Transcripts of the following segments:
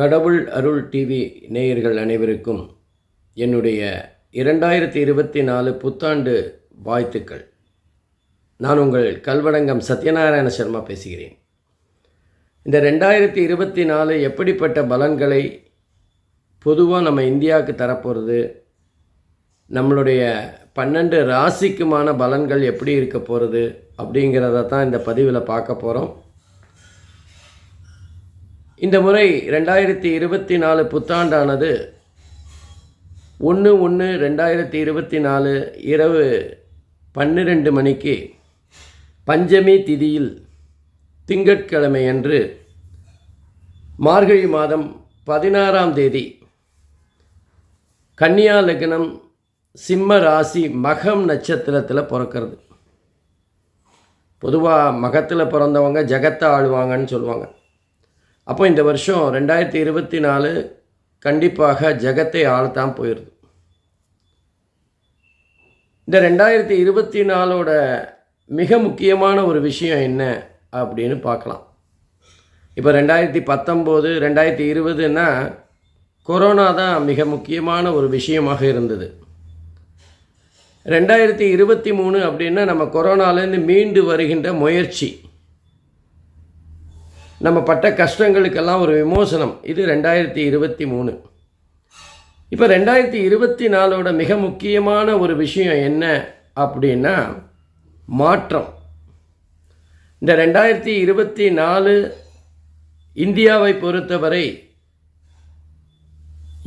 கடவுள் அருள் டிவி நேயர்கள் அனைவருக்கும் என்னுடைய 2024 புத்தாண்டு வாழ்த்துக்கள். நான் உங்கள் கல்வடங்கம் சத்யநாராயண சர்மா பேசுகிறேன். இந்த 2024 எப்படிப்பட்ட பலன்களை பொதுவாக நம்ம இந்தியாவுக்கு தரப்போகிறது, நம்மளுடைய 12 ராசிக்குமான பலன்கள் எப்படி இருக்க போகிறது அப்படிங்கிறத தான் இந்த பதிவில் பார்க்க போகிறோம். இந்த முறை 2024 புத்தாண்டானது 1/1/2024 இரவு 12 மணிக்கு பஞ்சமி திதியில் திங்கட்கிழமை அன்று மார்கழி மாதம் 16ஆம் தேதி கன்னியா லக்னம் சிம்ம ராசி மகம் நட்சத்திரத்தில் பிறக்கிறது. பொதுவாக மகத்தில் பிறந்தவங்க ஜகத்தை ஆளுவாங்கன்னு சொல்லுவாங்க. அப்போ இந்த வருஷம் 2024 கண்டிப்பாக ஜகத்தை ஆளத்தான் போயிடுது. இந்த 2024 மிக முக்கியமான ஒரு விஷயம் என்ன அப்படின்னு பார்க்கலாம். இப்போ 2019 2020ன்னா கொரோனா தான் மிக முக்கியமான ஒரு விஷயமாக இருந்தது. 2023 அப்படின்னா நம்ம கொரோனாலேருந்து மீண்டு வருகின்ற முயற்சி, நம்ம பட்ட கஷ்டங்களுக்கெல்லாம் ஒரு விமோசனம். இது 2023. இப்போ 2024 மிக முக்கியமான ஒரு விஷயம் என்ன அப்படின்னா மாற்றம். இந்த 2024 இந்தியாவை பொறுத்தவரை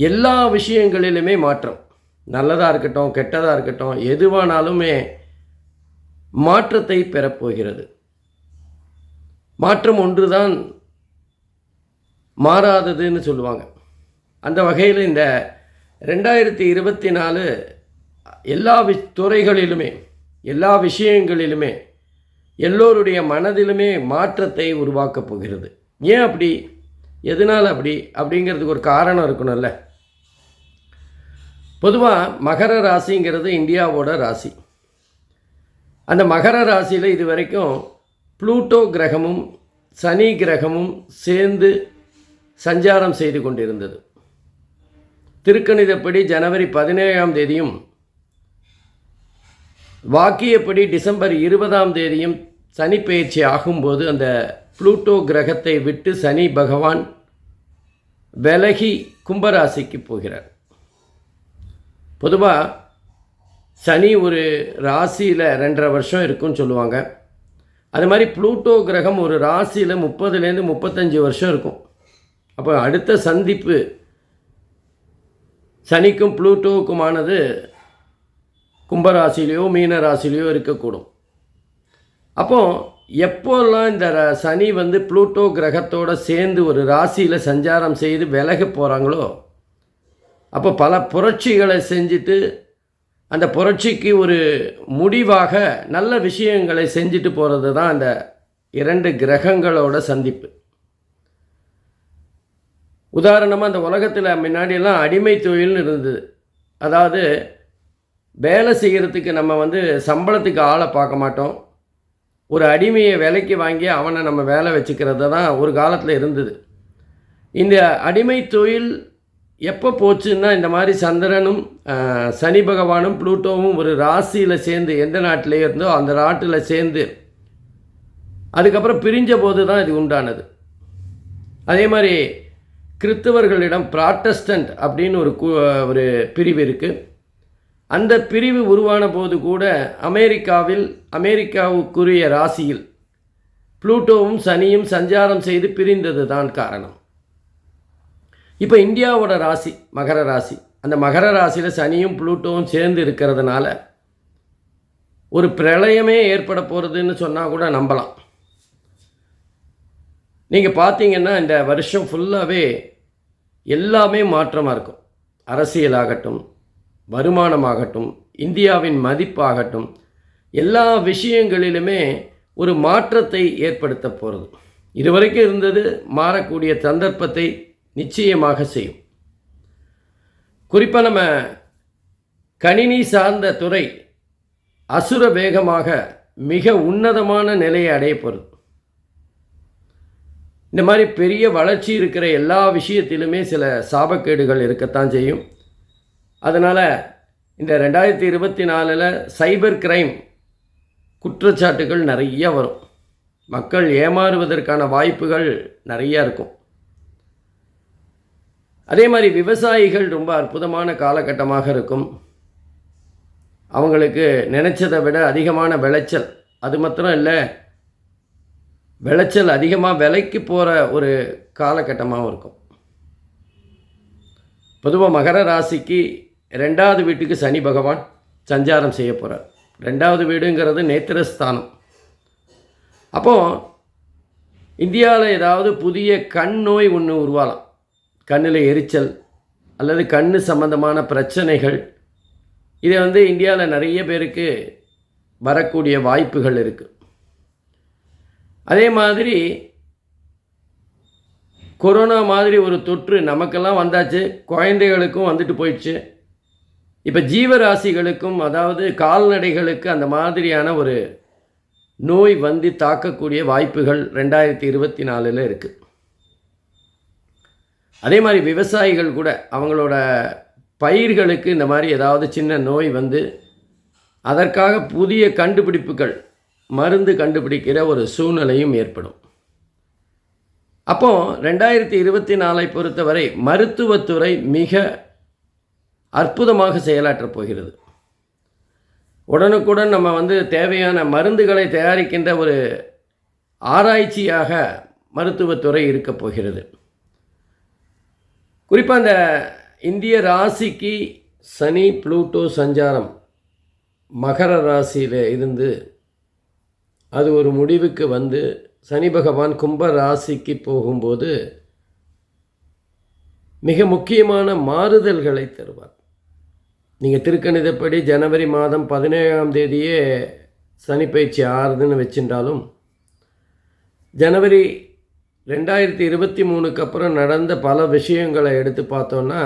எல்லா விஷயங்களிலுமே மாற்றம், நல்லதாக இருக்கட்டும் கெட்டதாக இருக்கட்டும், எதுவானாலுமே மாற்றத்தை பெறப்போகிறது. மாற்றம் ஒன்று தான் மாறாததுன்னு சொல்லுவாங்க. அந்த வகையில் இந்த 2024 எல்லா துறைகளிலுமே எல்லா விஷயங்களிலுமே எல்லோருடைய மனதிலுமே மாற்றத்தை உருவாக்கப் போகிறது. ஏன் அப்படி, எதனால் அப்படி அப்படிங்கிறதுக்கு ஒரு காரணம் இருக்கணும்ல. பொதுவாக மகர ராசிங்கிறது இந்தியாவோட ராசி. அந்த மகர ராசியில் இது வரைக்கும் புளூட்டோ கிரகமும் சனி கிரகமும் சேர்ந்து சஞ்சாரம் செய்து கொண்டிருந்தது. திருக்கணிதப்படி ஜனவரி 17ஆம் தேதியும் வாக்கியப்படி டிசம்பர் 20ஆம் தேதியும் சனி பயிற்சி ஆகும்போது அந்த புளூட்டோ கிரகத்தை விட்டு சனி பகவான் விலகி கும்பராசிக்கு போகிறார். பொதுவாக சனி ஒரு ராசியில் 2.5 வருஷம் இருக்குன்னு சொல்லுவாங்க. அது மாதிரி புளூட்டோ கிரகம் ஒரு ராசியில் 30லேருந்து 35 வருஷம் இருக்கும். அப்போ அடுத்த சந்திப்பு சனிக்கும் புளூட்டோவுக்குமானது கும்பராசிலேயோ மீன ராசிலேயோ இருக்கக்கூடும். அப்போது எப்போல்லாம் இந்த சனி புளூட்டோ கிரகத்தோடு சேர்ந்து ஒரு ராசியில் சஞ்சாரம் செய்து விலக போகிறாங்களோ அப்போ பல புரட்சிகளை செஞ்சுட்டு அந்த புரட்சிக்கு ஒரு முடிவாக நல்ல விஷயங்களை செஞ்சுட்டு போகிறது தான் அந்த 2 கிரகங்களோட சந்திப்பு. உதாரணமாக அந்த உலகத்தில் முன்னாடியெல்லாம் அடிமை தொழில்னு இருந்தது. அதாவது வேலை செய்கிறதுக்கு நம்ம சம்பளத்துக்கு ஆளை பார்க்க மாட்டோம், ஒரு அடிமையை விலைக்கு வாங்கி அவனை நம்ம வேலை வச்சுக்கிறது தான் ஒரு காலத்தில் இருந்தது. இந்த அடிமை தொழில் எப்போ போச்சுன்னா இந்த மாதிரி சந்திரனும் சனி பகவானும் புளூட்டோவும் ஒரு ராசியில் சேர்ந்து எந்த நாட்டிலே இருந்தோ அந்த நாட்டில் சேர்ந்து அதுக்கப்புறம் பிரிஞ்ச போது தான் இது உண்டானது. அதே மாதிரி கிறிஸ்தவர்களிடம் ப்ராட்டஸ்டன்ட் அப்படின்னு ஒரு பிரிவு இருக்குது. அந்த பிரிவு உருவான போது கூட அமெரிக்காவுக்குரிய ராசியில் புளூட்டோவும் சனியும் சஞ்சாரம் செய்து பிரிந்தது தான் காரணம். இப்போ இந்தியாவோட ராசி மகர ராசி. அந்த மகர ராசியில் சனியும் புளூட்டோவும் சேர்ந்து இருக்கிறதுனால ஒரு பிரளயமே ஏற்பட போகிறதுன்னு சொன்னால் கூட நம்பலாம். நீங்கள் பார்த்தீங்கன்னா இந்த வருஷம் ஃபுல்லாகவே எல்லாமே மாற்றமாக இருக்கும். அரசியலாகட்டும், வருமானமாகட்டும், இந்தியாவின் மதிப்பாகட்டும், எல்லா விஷயங்களிலுமே ஒரு மாற்றத்தை ஏற்படுத்த போகிறது. இதுவரைக்கும் இருந்தது மாறக்கூடிய சந்தர்ப்பத்தை நிச்சயமாக செய்யும். குறிப்பாக நம்ம கணினி சார்ந்த துறை அசுர வேகமாக மிக உன்னதமான நிலையை அடைய போகிறது. இந்த மாதிரி பெரிய வளர்ச்சி இருக்கிற எல்லா விஷயத்திலுமே சில சாபக்கேடுகள் இருக்கத்தான் செய்யும். அதனால் இந்த 2024 சைபர் கிரைம் குற்றச்சாட்டுகள் நிறைய வரும். மக்கள் ஏமாறுவதற்கான வாய்ப்புகள் நிறையா இருக்கும். அதே மாதிரி விவசாயிகள் ரொம்ப அற்புதமான காலகட்டமாக இருக்கும். அவங்களுக்கு நினச்சதை விட அதிகமான விளைச்சல், அது மாத்திரம் இல்லை, விளைச்சல் அதிகமாக விலைக்கு போகிற ஒரு காலகட்டமாகவும் இருக்கும். பொதுவாக மகர ராசிக்கு 2வது வீட்டுக்கு சனி பகவான் சஞ்சாரம் செய்ய போகிறார். 2வது வீடுங்கிறது நேத்திரஸ்தானம். அப்போது இந்தியாவில் ஏதாவது புதிய கண் நோய் ஒன்று உருவாகலாம். கண்ணில் எரிச்சல் அல்லது கண் சம்பந்தமான பிரச்சனைகள், இதை இந்தியாவில் நிறைய பேருக்கு வரக்கூடிய வாய்ப்புகள் இருக்குது. அதே மாதிரி கொரோனா மாதிரி ஒரு தொற்று நமக்கெல்லாம் வந்தாச்சு, குழந்தைகளுக்கும் வந்துட்டு போயிடுச்சு. இப்போ ஜீவராசிகளுக்கும், அதாவது கால்நடைகளுக்கு அந்த மாதிரியான ஒரு நோய் தாக்கக்கூடிய வாய்ப்புகள் 2024 இருக்குது. அதே மாதிரி விவசாயிகள் கூட அவங்களோட பயிர்களுக்கு இந்த மாதிரி ஏதாவது சின்ன நோய் அதற்காக புதிய கண்டுபிடிப்புகள், மருந்து கண்டுபிடிக்கிற ஒரு சூழ்நிலையும் ஏற்படும். அப்போது 2024 பொறுத்தவரை மருத்துவத்துறை மிக அற்புதமாக செயலாற்றப் போகிறது. உடனுக்குடன் நம்ம தேவையான மருந்துகளை தயாரிக்கின்ற ஒரு ஆராய்ச்சியாக மருத்துவத்துறை இருக்கப் போகிறது. குறிப்பாக அந்த இந்திய ராசிக்கு சனி புளூட்டோ சஞ்சாரம் மகர ராசியில் இருந்து அது ஒரு முடிவுக்கு சனி பகவான் கும்ப ராசிக்கு போகும்போது மிக முக்கியமான மாறுதல்களை தருவார். நீங்கள் திருக்கணிதப்படி ஜனவரி மாதம் 17ஆம் தேதியே சனி பயிற்சி ஆறுதுன்னு வச்சுட்டாலும், ஜனவரி 2023க்கு அப்புறம் நடந்த பல விஷயங்களை எடுத்து பார்த்தோன்னா,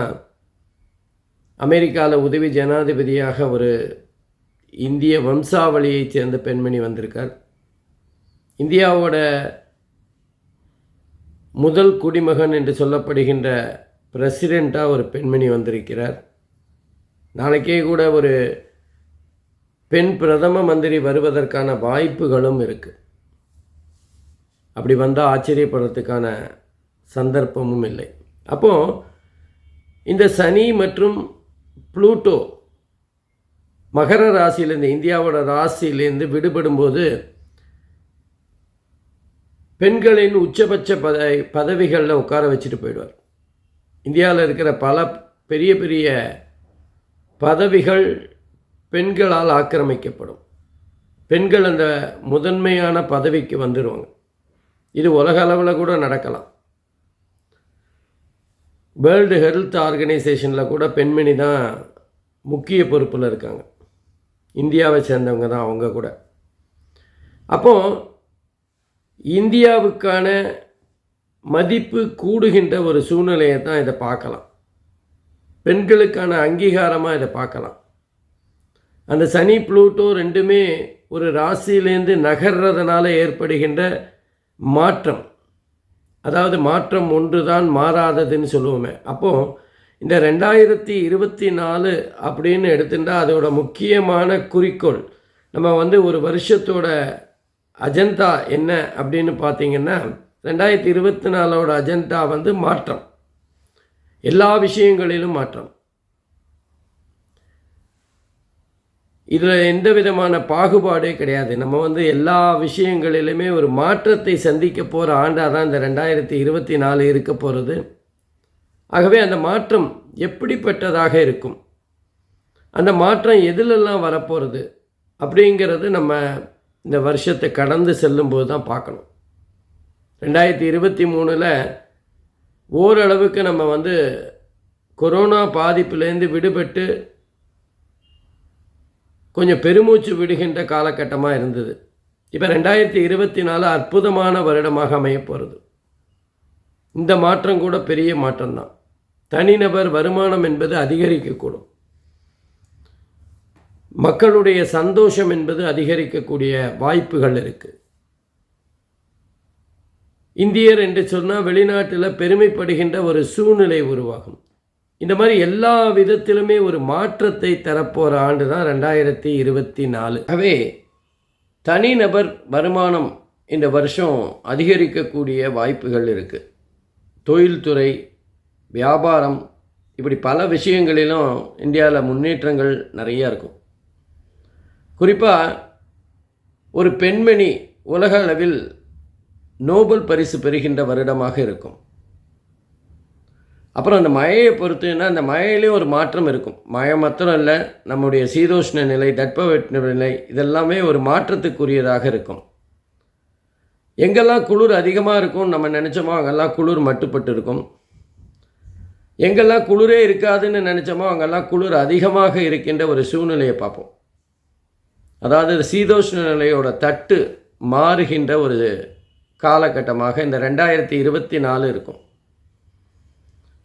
அமெரிக்காவில் உதவி ஜனாதிபதியாக ஒரு இந்திய வம்சாவளியைச் சேர்ந்த பெண்மணி வந்திருக்கார். இந்தியாவோட முதல் குடிமகன் என்று சொல்லப்படுகின்ற பிரசிடெண்ட்டாக ஒரு பெண்மணி வந்திருக்கிறார். நாளைக்கே கூட ஒரு பெண் பிரதம மந்திரி வருவதற்கான வாய்ப்புகளும் இருக்குது. அப்படி வந்தால் ஆச்சரியப்படுறதுக்கான சந்தர்ப்பமும் இல்லை. அப்போது இந்த சனி மற்றும் புளூட்டோ மகர ராசியிலேருந்து, இந்தியாவோட ராசியிலேருந்து விடுபடும்போது பெண்களின் உச்சபட்ச பதவிகளில் உட்கார வச்சுட்டு போயிடுவார். இந்தியாவில் இருக்கிற பல பெரிய பெரிய பதவிகள் பெண்களால் ஆக்கிரமிக்கப்படும். பெண்கள் அந்த முதன்மையான பதவிக்கு வந்துடுவாங்க. இது உலக அளவில் கூட நடக்கலாம். வேர்ல்டு ஹெல்த் ஆர்கனைசேஷனில் கூட பெண்மணி தான் முக்கிய பொறுப்பில் இருக்காங்க. இந்தியாவை சேர்ந்தவங்க தான் அவங்க கூட. அப்போது இந்தியாவுக்கான மதிப்பு கூடுகின்ற ஒரு சூழ்நிலையை தான் இதை பார்க்கலாம். பெண்களுக்கான அங்கீகாரமாக இதை பார்க்கலாம். அந்த சனி புளூட்டோ ரெண்டுமே ஒரு ராசியிலேருந்து நகர்றதுனால ஏற்படுகின்ற மாற்றம், அதாவது மாற்றம் ஒன்று தான் மாறாததுன்னு சொல்லுவோமே. அப்போது இந்த 2024 அப்படின்னு எடுத்துட்டால் அதோட முக்கியமான குறிக்கோள், நம்ம ஒரு வருஷத்தோட அஜெண்டா என்ன அப்படின்னு பார்த்தீங்கன்னா, 2024 அஜெண்டா மாற்றம், எல்லா விஷயங்களிலும் மாற்றம். இதில் எந்த விதமான பாகுபாடே கிடையாது. நம்ம எல்லா விஷயங்களிலுமே ஒரு மாற்றத்தை சந்திக்க போகிற ஆண்டாக தான் இந்த 2024 இருக்க போகிறது. ஆகவே அந்த மாற்றம் எப்படிப்பட்டதாக இருக்கும், அந்த மாற்றம் எதிலெல்லாம் வரப்போகிறது அப்படிங்கிறது நம்ம இந்த வருஷத்தை கடந்து செல்லும்போது தான் பார்க்கணும். 2023 ஓரளவுக்கு நம்ம கொரோனா பாதிப்புலேருந்து விடுபட்டு கொஞ்சம் பெருமூச்சு விடுகின்ற காலகட்டமாக இருந்தது. இப்போ 2024 அற்புதமான வருடமாக அமைய போகிறது. இந்த மாற்றம் கூட பெரிய மாற்றம்தான். தனிநபர் வருமானம் என்பது அதிகரிக்கக்கூடும். மக்களுடைய சந்தோஷம் என்பது அதிகரிக்கக்கூடிய வாய்ப்புகள் இருக்குது. இந்தியர் என்று சொன்னால் வெளிநாட்டில் பெருமைப்படுகின்ற ஒரு சூழ்நிலை உருவாகும். இந்த மாதிரி எல்லா விதத்திலுமே ஒரு மாற்றத்தை தரப்போகிற ஆண்டு தான் 2024. ஆகவே தனிநபர் வருமானம் இந்த வருஷம் அதிகரிக்கக்கூடிய வாய்ப்புகள் இருக்குது. தொழில்துறை, வியாபாரம், இப்படி பல விஷயங்களிலும் இந்தியாவில் முன்னேற்றங்கள் நிறையா இருக்கும். குறிப்பாக ஒரு பெண்மணி உலக அளவில் நோபல் பரிசு பெறுகின்ற வருடமாக இருக்கும். அப்புறம் அந்த மழையை பொறுத்துன்னா அந்த மழையிலே ஒரு மாற்றம் இருக்கும். மழை மாத்திரம் இல்லை, நம்முடைய சீதோஷ்ண நிலை, தட்பவெட்ப நிலை இதெல்லாமே ஒரு மாற்றத்துக்குரியதாக இருக்கும். எங்கெல்லாம் குளிர் அதிகமாக இருக்கும் நம்ம நினச்சோமோ அங்கெல்லாம் குளிர் மட்டுப்பட்டு இருக்கும். எங்கெல்லாம் குளிரே இருக்காதுன்னு நினச்சோமோ அங்கெல்லாம் குளிர் அதிகமாக இருக்கின்ற ஒரு சூழ்நிலையை பார்ப்போம். அதாவது சீதோஷ்ண நிலையோட தட்டு மாறுகின்ற ஒரு காலகட்டமாக இந்த 2024 இருக்கும்.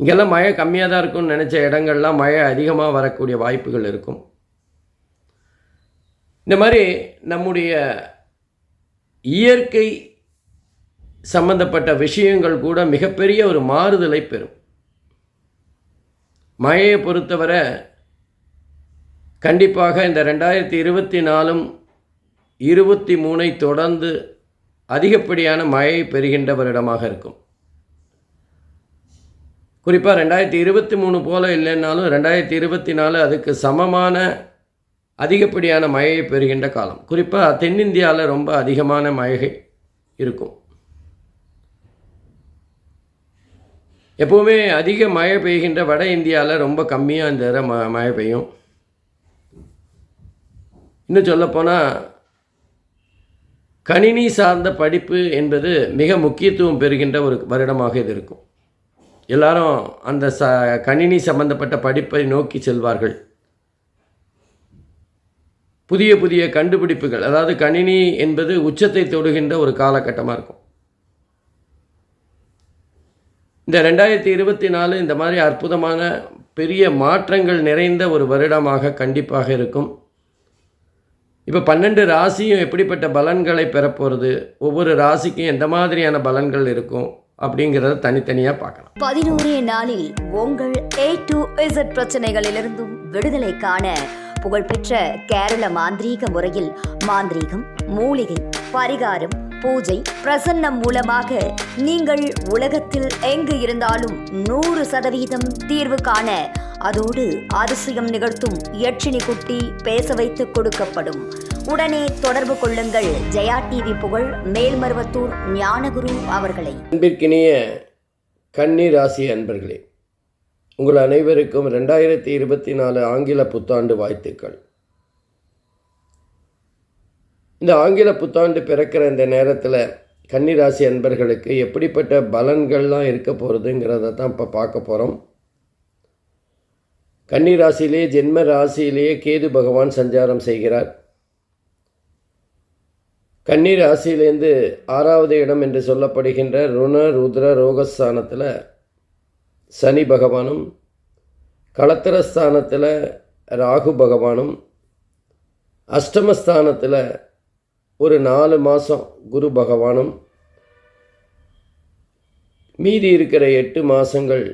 இங்கெல்லாம் மழை கம்மியாக தான் இருக்கும்னு நினச்ச இடங்கள்லாம் மழை அதிகமாக வரக்கூடிய வாய்ப்புகள் இருக்கும். இந்த மாதிரி நம்முடைய இயற்கை சம்பந்தப்பட்ட விஷயங்கள் கூட மிகப்பெரிய ஒரு மாறுதலை பெறும். மழையை பொறுத்தவரை கண்டிப்பாக இந்த 2024 23 தொடர்ந்து அதிகப்படியான மழை பெறுகின்ற வருடமாக இருக்கும். குறிப்பாக 2023 போல இல்லைன்னாலும் 2024 அதுக்கு சமமான அதிகப்படியான மழையை பெறுகின்ற காலம். குறிப்பாக தென்னிந்தியாவில் ரொம்ப அதிகமான மழை இருக்கும். எப்போவுமே அதிக மழை பெய்கின்ற வட இந்தியாவில் ரொம்ப கம்மியாக இந்த மழை பெய்யும். இன்னும் சொல்லப்போனால் கணினி சார்ந்த படிப்பு என்பது மிக முக்கியத்துவம் பெறுகின்ற ஒரு வருடமாக இது இருக்கும். எல்லாரும் அந்த கணினி சம்பந்தப்பட்ட படிப்பை நோக்கி செல்வார்கள். புதிய புதிய கண்டுபிடிப்புகள், அதாவது கணினி என்பது உச்சத்தை தொடுகின்ற ஒரு காலகட்டமாக இருக்கும். இந்த 2024 இந்த மாதிரி அற்புதமான பெரிய மாற்றங்கள் நிறைந்த ஒரு வருடமாக கண்டிப்பாக இருக்கும். இப்போ 12 ராசியும் எப்படிப்பட்ட பலன்களை பெறப்போகிறது, ஒவ்வொரு ராசிக்கும் எந்த மாதிரியான பலன்கள் இருக்கும் அப்படிங்கிறத தனித்தனியாக பார்க்கலாம். 11 நாளில் உங்கள் A to Z பிரச்சனைகளிலிருந்தும் விடுதலை காண புகழ்பெற்ற கேரள மாந்திரீக முறையில் மாந்திரீகம், மூலிகை, பரிகாரம், பூஜை, பிரசன்னம் மூலமாக நீங்கள் உலகத்தில் எங்கு இருந்தாலும் 100% தீர்வு காண, அதோடு அதிசயம் நிகழ்த்தும் யட்சினி குட்டி பேச வைத்து கொடுக்கப்படும். உடனே தொடர்பு கொள்ளுங்கள் ஜெயா டிவி புகழ் மேல்மருவத்தூர் ஞானகுரு அவர்களை. அன்பிற்கினிய கன்னி ராசி அன்பர்களே, உங்கள் அனைவருக்கும் 2024 ஆங்கில புத்தாண்டு வாழ்த்துக்கள். இந்த ஆங்கில புத்தாண்டு பிறக்கிற இந்த நேரத்தில் கன்னிராசி அன்பர்களுக்கு எப்படிப்பட்ட பலன்கள்லாம் இருக்க போகிறதுங்கிறத தான் இப்போ பார்க்க போகிறோம். கன்னிராசியிலே ஜென்ம ராசியிலேயே கேது பகவான் சஞ்சாரம் செய்கிறார். கன்னி ராசியிலேருந்து 6வது இடம் என்று சொல்லப்படுகின்ற ருண ருத்ர ரோகஸ்தானத்தில் சனி பகவானும், களத்திரஸ்தானத்தில் ராகு பகவானும், அஷ்டமஸ்தானத்தில் ஒரு 4 மாதம் குரு பகவானும், மீதி இருக்கிற 8 மாதங்கள்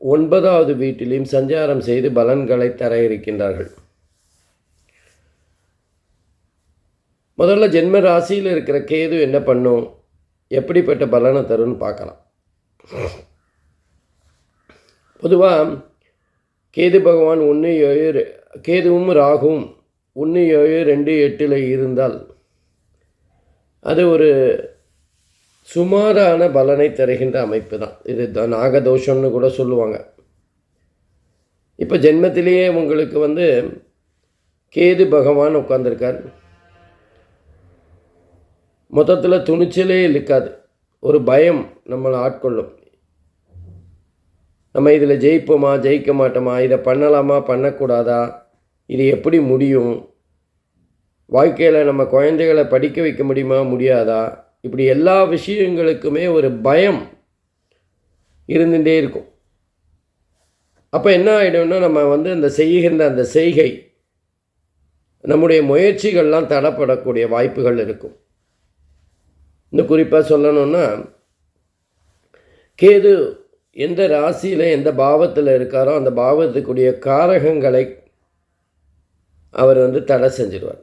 9வது வீட்டிலையும் சஞ்சாரம் செய்து பலன்களை தர இருக்கின்றார்கள். முதல்ல ஜென்ம ராசியில் இருக்கிற கேது என்ன பண்ணும், எப்படிப்பட்ட பலனை தரும்னு பார்க்கலாம். பொதுவாக கேது பகவான் 1-7 கேதுவும் ராகுவும் 1-7-2-8 இருந்தால் அது ஒரு சுமாரான பலனை தருகின்ற அமைப்பு தான். இது நாகதோஷம்னு கூட சொல்லுவாங்க. இப்போ ஜென்மத்திலேயே உங்களுக்கு கேது பகவான் உட்கார்ந்துருக்கார். மொத்தத்தில் துணிச்சலே இருக்காது, ஒரு பயம் நம்மளை ஆட்கொள்ளும். நம்ம இதில் ஜெயிப்போமா ஜெயிக்க மாட்டோமா, இதை பண்ணலாமா பண்ணக்கூடாதா, இது எப்படி முடியும், வாழ்க்கையில் நம்ம குழந்தைகளை படிக்க வைக்க முடியுமா முடியாதா, இப்படி எல்லா விஷயங்களுக்குமே ஒரு பயம் இருந்துகிட்டே இருக்கும். அப்போ என்ன ஆகிடும்னா நம்ம அந்த செய்கின்ற அந்த செய்கை, நம்முடைய முயற்சிகள்லாம் தடப்படக்கூடிய வாய்ப்புகள் இருக்கும். இன்னும் குறிப்பாக சொல்லணுன்னா கேது எந்த ராசியில் எந்த பாவத்தில் இருக்காரோ அந்த பாவத்துக்குரிய காரகங்களை அவர் தடை செஞ்சிடுவார்.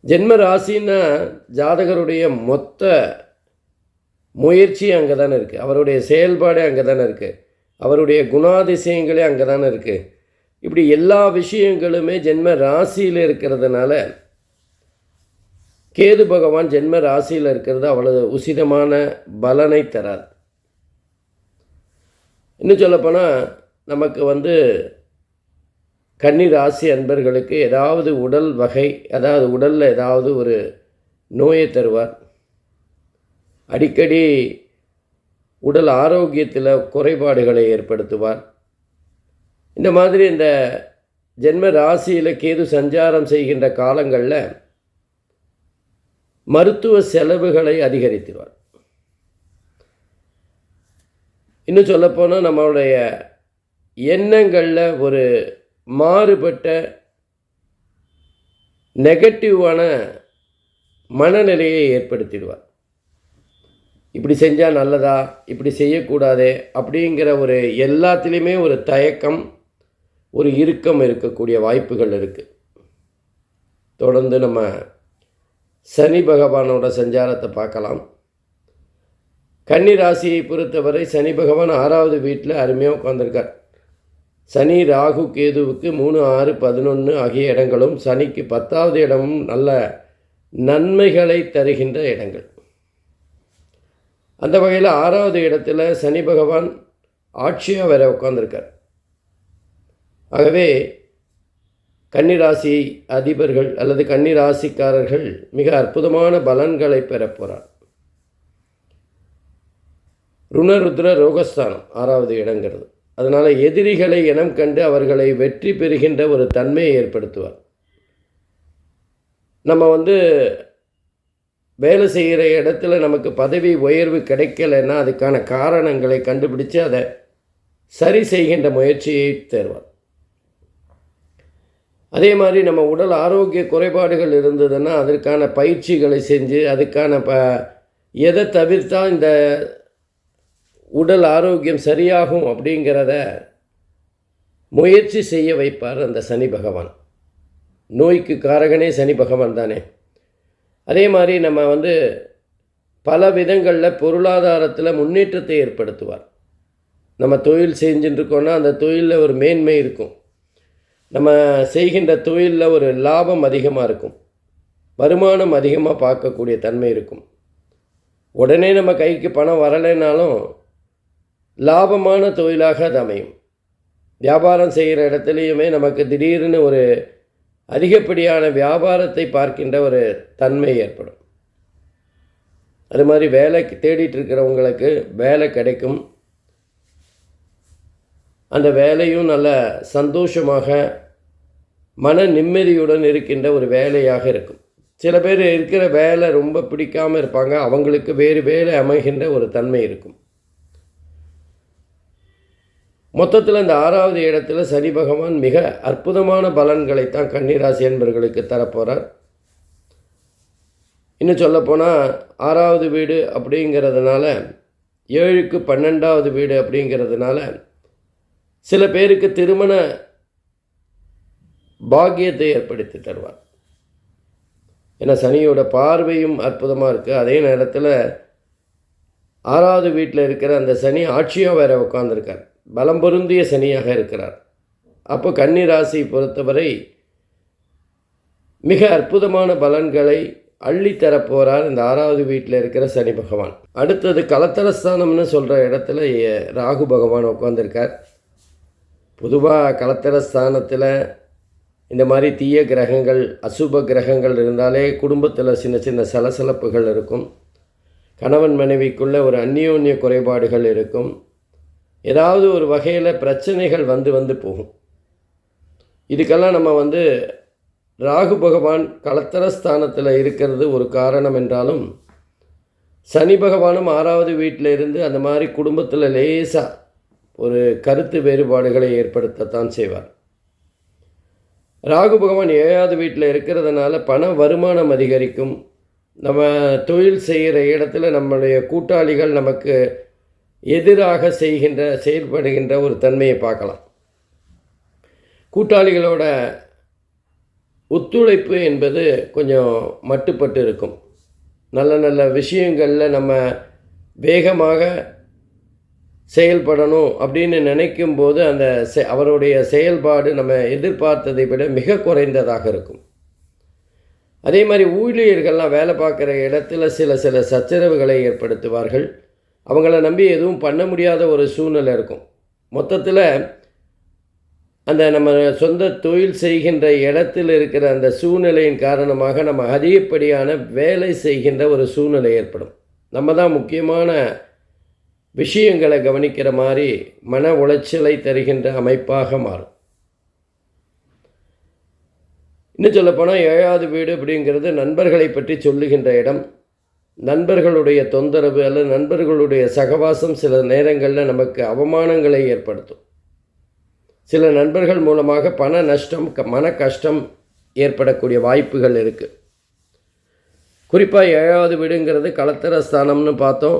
ஜென்ம ராசின்னா ஜாதகருடைய மொத்த முயற்சி அங்கே தானே இருக்குது, அவருடைய செயல்பாடு அங்கே தானே இருக்குது, அவருடைய குணாதிசயங்களே அங்கே தானே இருக்குது. இப்படி எல்லா விஷயங்களுமே ஜென்ம ராசியில் இருக்கிறதுனால கேது பகவான் ஜென்ம ராசியில் இருக்கிறது அவ்வளவு உசிதமான பலனை தராது. இன்னும் சொல்லப்போனால் நமக்கு கன்னி ராசி அன்பர்களுக்கு ஏதாவது உடல் வகை, அதாவது உடலில் ஏதாவது ஒரு நோயை தருவார். அடிக்கடி உடல் ஆரோக்கியத்தில் குறைபாடுகளை ஏற்படுத்துவார். இந்த மாதிரி இந்த ஜென்ம ராசியில் கேது சஞ்சாரம் செய்கின்ற காலங்களில் மருத்துவ செலவுகளை அதிகரித்துவார். இன்னும் சொல்லப்போனால் நம்மளுடைய எண்ணங்களில் ஒரு மாறுபட்ட நெகட்டிவான மனநிலையை ஏற்படுத்திடுவார். இப்படி செஞ்சால் நல்லதா, இப்படி செய்யக்கூடாதே அப்படிங்கிற ஒரு எல்லாத்துலேயுமே ஒரு தயக்கம், ஒரு இறுக்கம் இருக்கக்கூடிய வாய்ப்புகள் இருக்குது. தொடர்ந்து நம்ம சனி பகவானோட சஞ்சாரத்தை பார்க்கலாம். கன்னி ராசியை பொறுத்தவரை சனி பகவான் 6வது வீட்டில் அருமையாக உட்கார்ந்துருக்கார். சனி ராகு கேதுவுக்கு 3, 6, 11 ஆகிய இடங்களும், சனிக்கு 10வது இடமும் நல்ல நன்மைகளை தருகின்ற இடங்கள். அந்த வகையில் 6வது இடத்துல சனி பகவான் ஆட்சியாக வேற உட்கார்ந்துருக்கார். ஆகவே கன்னிராசி அதிபர்கள் அல்லது கன்னிராசிக்காரர்கள் மிக அற்புதமான பலன்களை பெற போகிறார். ருணருத்ர ரோகஸ்தானம் 6வது இடங்கிறது. அதனால் எதிரிகளை இனம் கண்டு அவர்களை வெற்றி பெறுகின்ற ஒரு தன்மையை ஏற்படுத்துவார். நம்ம வேலை செய்கிற இடத்துல நமக்கு பதவி உயர்வு கிடைக்கலைன்னா அதுக்கான காரணங்களை கண்டுபிடிச்சு அதை சரி செய்கின்ற முயற்சியை தருவார். அதே மாதிரி நம்ம உடல் ஆரோக்கிய குறைபாடுகள் இருந்ததுன்னா அதற்கான பயிற்சிகளை செஞ்சு அதுக்கான எதை தவிர்த்தா இந்த உடல் ஆரோக்கியம் சரியாகும் அப்படிங்கிறத முயற்சி செய்ய வைப்பார் அந்த சனி பகவான். நோய்க்கு காரகனே சனி பகவான் தானே. அதே மாதிரி நம்ம பல விதங்களில் பொருளாதாரத்தில் முன்னேற்றத்தை ஏற்படுத்துவார். நம்ம தொழில் செஞ்சுட்டுருக்கோன்னா அந்த தொழிலில் ஒரு மேன்மை இருக்கும், நம்ம செய்கின்ற தொழிலில் ஒரு லாபம் அதிகமாக இருக்கும், வருமானம் அதிகமாக பார்க்கக்கூடிய தன்மை இருக்கும். உடனே நம்ம கைக்கு பணம் வரலைனாலும் லாபமான தொழிலாக அது அமையும். வியாபாரம் செய்கிற இடத்துலையுமே நமக்கு திடீர்னு ஒரு அதிகப்படியான வியாபாரத்தை பார்க்கின்ற ஒரு தன்மை ஏற்படும். அது மாதிரி வேலை தேடிட்டு இருக்கிறவங்களுக்கு வேலை கிடைக்கும். அந்த வேலையும் நல்ல சந்தோஷமாக மன நிம்மதியுடன் இருக்கின்ற ஒரு வேலையாக இருக்கும். சில பேர் இருக்கிற வேலை ரொம்ப பிடிக்காமல் இருப்பாங்க, அவங்களுக்கு வேறு வேலை அமைகின்ற ஒரு தன்மை இருக்கும். மொத்தத்தில் இந்த 6வது இடத்துல சனி பகவான் மிக அற்புதமான பலன்களைத்தான் கன்னிராசி என்பவர்களுக்கு தரப்போகிறார். இன்னும் சொல்லப்போனால் 6வது வீடு அப்படிங்கிறதுனால 7க்கு 12வது வீடு அப்படிங்கிறதுனால சில பேருக்கு திருமண பாக்கியத்தை ஏற்படுத்தி தருவார். ஏன்னா சனியோட பார்வையும் அற்புதமாக இருக்குது. அதே நேரத்தில் 6வது வீட்டில் இருக்கிற அந்த சனி ஆட்சியாக வேற உட்கார்ந்துருக்கார், பலம் பொருந்திய சனியாக இருக்கிறார். அப்போ கன்னி ராசி பொறுத்தவரை மிக அற்புதமான பலன்களை அள்ளித்தரப்போகிறார் இந்த 6வது வீட்டில் இருக்கிற சனி பகவான். அடுத்தது கலத்தரஸ்தானம்னு சொல்கிற இடத்துல ராகு பகவான் உட்காந்துருக்கார். பொதுவாக கலத்தரஸ்தானத்தில் இந்த மாதிரி தீய கிரகங்கள், அசுப கிரகங்கள் இருந்தாலே குடும்பத்தில் சின்ன சின்ன சலசலப்புகள் இருக்கும், கணவன் மனைவிக்குள்ளே ஒரு அந்யோன்ய குறைபாடுகள் இருக்கும், ஏதாவது ஒரு வகையில் பிரச்சனைகள் வந்து போகும். இதுக்கெல்லாம் நம்ம ராகு பகவான் கலத்தரஸ்தானத்தில் இருக்கிறது ஒரு காரணம் என்றாலும் சனி பகவானும் 6வது வீட்டில் இருந்து அந்த மாதிரி குடும்பத்தில் லேசாக ஒரு கருத்து வேறுபாடுகளை ஏற்படுத்தத்தான் செய்வார். ராகு பகவான் 7வது வீட்டில் இருக்கிறதுனால பண வருமானம் அதிகரிக்கும், நம்ம தொழில் செய்கிற இடத்துல நம்முடைய கூட்டாளிகள் நமக்கு எதிராக செயல்படுகின்ற ஒரு தன்மையை பார்க்கலாம். கூட்டாளிகளோட ஒத்துழைப்பு என்பது கொஞ்சம் மட்டுப்பட்டு இருக்கும். நல்ல நல்ல விஷயங்களில் நம்ம வேகமாக செயல்படணும் அப்படின்னு நினைக்கும்போது அந்த அவருடைய செயல்பாடு நம்ம எதிர்பார்த்ததை விட மிக குறைந்ததாக இருக்கும். அதே மாதிரி ஊழியர்கள்லாம் வேலை பார்க்குற இடத்துல சில சச்சரவுகளை ஏற்படுத்துவார்கள். அவங்கள நம்பி எதுவும் பண்ண முடியாத ஒரு சூழ்நிலை இருக்கும். மொத்தத்தில் அந்த நம்ம சொந்த தொழில் செய்கின்ற இடத்தில் இருக்கிற அந்த சூழ்நிலையின் காரணமாக நம்ம அதிகப்படியான வேலை செய்கின்ற ஒரு சூழ்நிலை ஏற்படும். நம்ம தான் முக்கியமான விஷயங்களை கவனிக்கிற மாதிரி மன உளைச்சலை தருகின்ற அமைப்பாக மாறும். இன்னும் சொல்லப்போனால் 7வது வீடு அப்படிங்கிறது நண்பர்களை பற்றி சொல்லுகின்ற இடம். நண்பர்களுடைய தொந்தரவு அல்லது நண்பர்களுடைய சகவாசம் சில நேரங்களில் நமக்கு அவமானங்களை ஏற்படுத்தும். சில நண்பர்கள் மூலமாக பண நஷ்டம், மன கஷ்டம் ஏற்படக்கூடிய வாய்ப்புகள் இருக்குது. குறிப்பாக 7வது வீடுங்கிறது கலத்தர ஸ்தானம்னு பார்த்தோம்.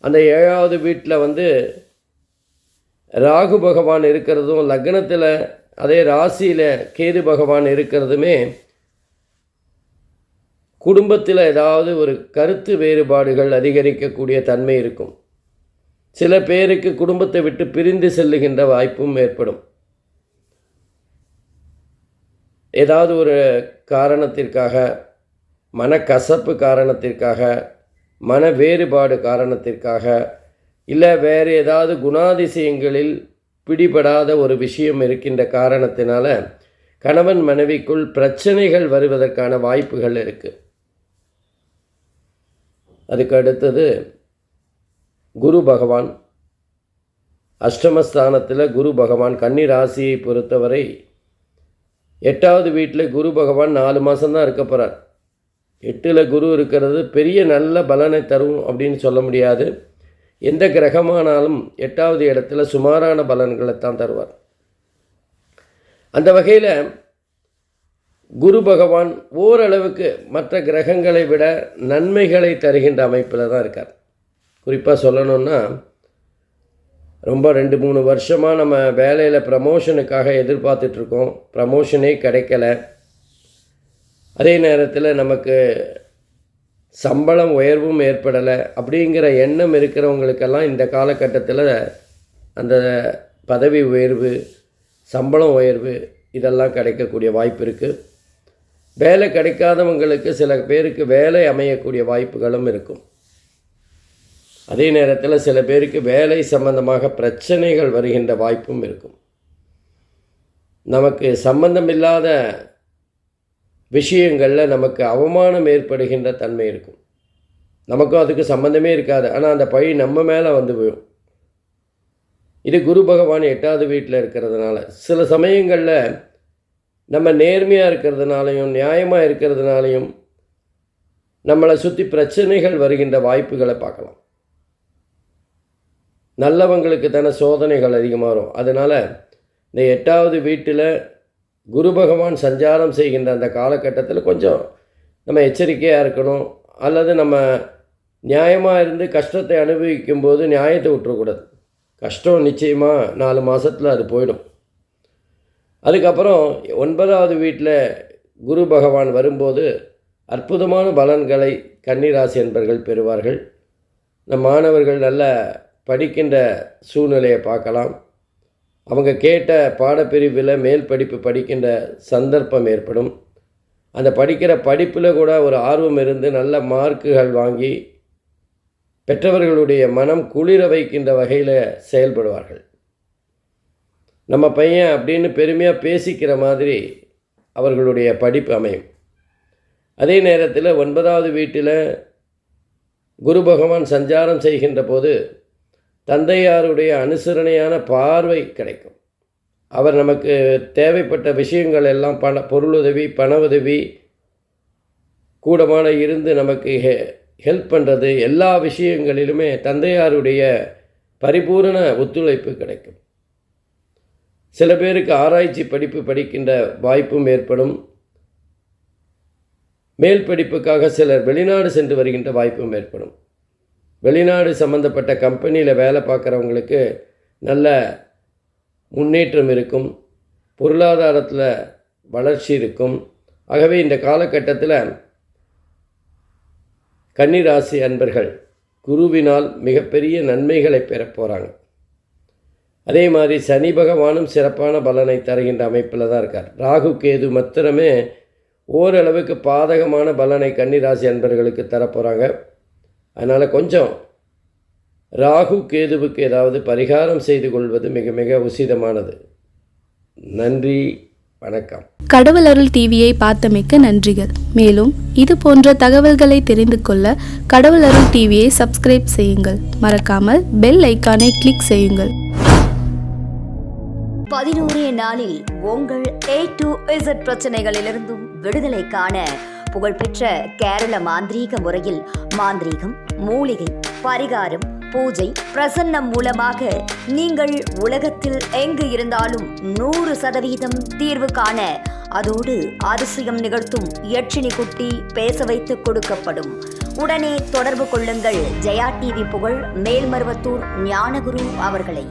அந்த 7வது வீட்டில் ராகு பகவான் இருக்கிறதும், லக்னத்தில் அதே ராசியில் கேது பகவான் இருக்கிறதுமே குடும்பத்தில் ஏதாவது ஒரு கருத்து வேறுபாடுகள் அதிகரிக்கக்கூடிய தன்மை இருக்கும். சில பேருக்கு குடும்பத்தை விட்டு பிரிந்து செல்லுகின்ற வாய்ப்பும் ஏற்படும். ஏதாவது ஒரு காரணத்திற்காக, மனக்கசப்பு காரணத்திற்காக, மன வேறுபாடு காரணத்திற்காக, இல்லை வேறு ஏதாவது குணாதிசயங்களில் பிடிபடாத ஒரு விஷயம் இருக்கின்ற காரணத்தினால கணவன் மனைவிக்குள் பிரச்சனைகள் வருவதற்கான வாய்ப்புகள் இருக்குது. அதுக்கு அடுத்தது குரு பகவான். அஷ்டமஸ்தானத்தில் குரு பகவான் கன்னி ராசியை பொறுத்தவரை 8வது வீட்டில் குரு பகவான் 4 மாதம்தான் இருக்க போகிறார். 8ல் குரு இருக்கிறது பெரிய நல்ல பலனை தரும் அப்படின்னு சொல்ல முடியாது. எந்த கிரகமானாலும் 8வது இடத்துல சுமாரான பலன்களை தான் தருவார். அந்த வகையில் குரு பகவான் ஓரளவுக்கு மற்ற கிரகங்களை விட நன்மைகளை தருகின்ற அமைப்பில் தான் இருக்கார். குறிப்பாக சொல்லணுன்னா, ரொம்ப 2-3 வருஷமாக நம்ம வேலையில் ப்ரமோஷனுக்காக எதிர்பார்த்துட்ருக்கோம். ப்ரமோஷனே கிடைக்கல. அதே நேரத்தில் நமக்கு சம்பளம் உயர்வும் ஏற்படலை அப்படிங்கிற எண்ணம் இருக்கிறவங்களுக்கெல்லாம் இந்த காலகட்டத்தில் அந்த பதவி உயர்வு, சம்பளம் உயர்வு இதெல்லாம் கிடைக்கக்கூடிய வாய்ப்பு இருக்குது. வேலை கிடைக்காதவங்களுக்கு சில பேருக்கு வேலை அமையக்கூடிய வாய்ப்புகளும் இருக்கும். அதே நேரத்தில் சில பேருக்கு வேலை சம்பந்தமாக பிரச்சனைகள் வருகின்ற வாய்ப்பும் இருக்கும். நமக்கு சம்பந்தமில்லாத விஷயங்களில் நமக்கு அவமானம் ஏற்படுகின்ற தன்மை இருக்கும். நமக்கும் அதுக்கு சம்பந்தமே இருக்காது, ஆனால் அந்த பழி நம்ம மேலே வந்து போயும். இது குரு பகவான் 8வது வீட்டில் இருக்கிறதுனால சில சமயங்களில் நம்ம நேர்மையாக இருக்கிறதுனாலையும் நியாயமாக இருக்கிறதுனாலையும் நம்மளை சுற்றி பிரச்சனைகள் வருகின்ற வாய்ப்புகளை பார்க்கலாம். நல்லவங்களுக்கு தானே சோதனைகள் அதிகமாக வரும். அதனால் இந்த 8வது வீட்டில் குரு பகவான் சஞ்சாரம் செய்கின்ற அந்த காலகட்டத்தில் கொஞ்சம் நம்ம எச்சரிக்கையாக இருக்கணும். அல்லது நம்ம நியாயமாக இருந்து கஷ்டத்தை அனுபவிக்கும் போது நியாயத்தை விட்டுறக்கூடாது. கஷ்டம் நிச்சயமாக 4 மாதத்தில் அது போயிடும். அதுக்கப்புறம் 9வது வீட்டில் குரு பகவான் வரும்போது அற்புதமான பலன்களை கன்னிராசி என்பர்கள் பெறுவார்கள். இந்த மாணவர்கள் நல்ல படிக்கின்ற சூழ்நிலையை பார்க்கலாம். அவங்க கேட்ட பாடப்பிரிவில் மேல் படிப்பு படிக்கின்ற சந்தர்ப்பம் ஏற்படும். அந்த படிக்கிற படிப்பில் கூட ஒரு ஆர்வம் இருந்து நல்ல மார்க்குகள் வாங்கி பெற்றவர்களுடைய மனம் குளிர வைக்கின்ற வகையில் செயல்படுவார்கள். நம்ம பையன் அப்படின்னு பெருமையாக பேசிக்கிற மாதிரி அவர்களுடைய படிப்பு அமையும். அதே நேரத்தில் 9வது வீட்டில் குரு பகவான் சஞ்சாரம் செய்கின்ற போது தந்தையாருடைய அனுசரணையான பார்வை கிடைக்கும். அவர் நமக்கு தேவைப்பட்ட விஷயங்கள் எல்லாம் பொருளுதவி, பண உதவி கூடமான இருந்து நமக்கு ஹெல்ப் பண்ணுறது, எல்லா விஷயங்களிலுமே தந்தையாருடைய பரிபூரண ஒத்துழைப்பு கிடைக்கும். சில பேருக்கு ஆராய்ச்சி படிப்பு படிக்கின்ற வாய்ப்பும் ஏற்படும். மேல் படிப்புக்காக சிலர் வெளிநாடு சென்று வருகின்ற வாய்ப்பும் ஏற்படும். வெளிநாடு சம்பந்தப்பட்ட கம்பெனியில் வேலை பார்க்குறவங்களுக்கு நல்ல முன்னேற்றம் இருக்கும், பொருளாதாரத்தில் வளர்ச்சி இருக்கும். ஆகவே இந்த காலகட்டத்தில் கன்னிராசி அன்பர்கள் குருவினால் மிகப்பெரிய நன்மைகளை பெறப் போகிறாங்க. அதே மாதிரி சனி பகவானும் சிறப்பான பலனை தருகின்ற அமைப்பில் தான் இருக்கார். ராகு கேது மாத்திரமே ஓரளவுக்கு பாதகமான பலனை கன்னிராசி அன்பர்களுக்கு தரப்போகிறாங்க. அதனால் கொஞ்சம் ராகு கேதுவுக்கு ஏதாவது பரிகாரம் செய்து கொள்வது மிக மிக உசிதமானது. நன்றி, வணக்கம். கடவுள் அருள் டிவியை பார்த்தமைக்க நன்றிகள். மேலும் இது போன்ற தகவல்களை தெரிந்து கொள்ள கடவுள் அருள் டிவியை சப்ஸ்கிரைப் செய்யுங்கள். மறக்காமல் பெல் ஐக்கானை கிளிக் செய்யுங்கள். 11 நாளில் உங்கள் A to Z பிரச்சனைகளிலிருந்தும் விடுதலை காண புகழ்பெற்ற கேரள மாந்திரீக முறையில் மாந்திரீகம், மூலிகை, பரிகாரம், பூஜை, பிரசன்னம் மூலமாக நீங்கள் உலகத்தில் எங்கு இருந்தாலும் 100% தீர்வு காண, அதோடு அதிசயம் நிகழ்த்தும் யட்சினி குட்டி பேச வைத்து கொடுக்கப்படும். உடனே தொடர்பு கொள்ளுங்கள் ஜெயா டிவி புகழ் மேல்மருவத்தூர் ஞானகுரு அவர்களை.